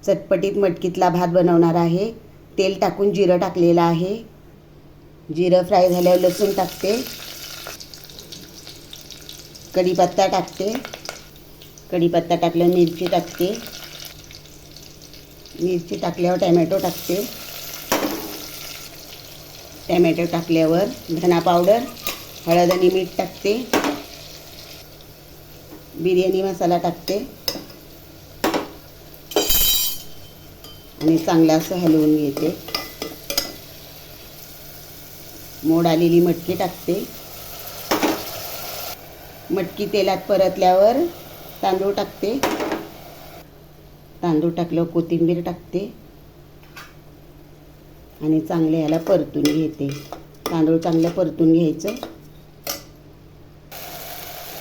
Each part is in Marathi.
चटपटीत मटकीतला भात बनवणार आहे। तेल टाकून जिरं टाकलेलं आहे। जिरं फ्राय झाल्यावर लसूण टाकते, कढीपत्ता टाकते, कढीपत्ता टाकल्यावर मिरची टाकते, मिरची टाकल्यावर टॅमॅटो टाकते, टॅमॅटो टाकल्यावर धना पावडर, हळद आणि मीठ टाकते, बिर्याणी मसाला टाकते आणि चांगलं असं हलवून घेते। मोड आलेली मटकी टाकते। मटकी तेलात परतल्यावर तांदूळ टाकते, तांदूळ टाकल्यावर कोथिंबीर टाकते आणि चांगले याला परतून घेते। तांदूळ चांगलं परतून घ्यायचं।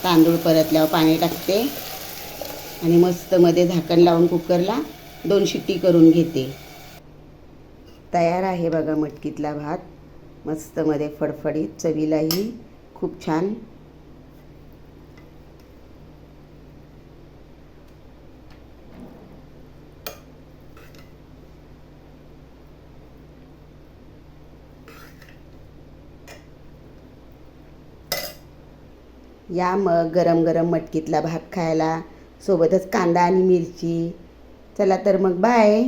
तांदूळ परतल्यावर पाणी टाकते आणि मस्त मध्ये झाकण लावून कुकरला 2 शिट्टी करून घेते। तयार आहे बघा मटकीतला भात, मस्त मध्ये फडफडीत, चवीलाही खूप छान। या मग गरम गरम मटकीतला भात खायला, सोबतच कांदा आणि मिरची। चला तर मग बाय।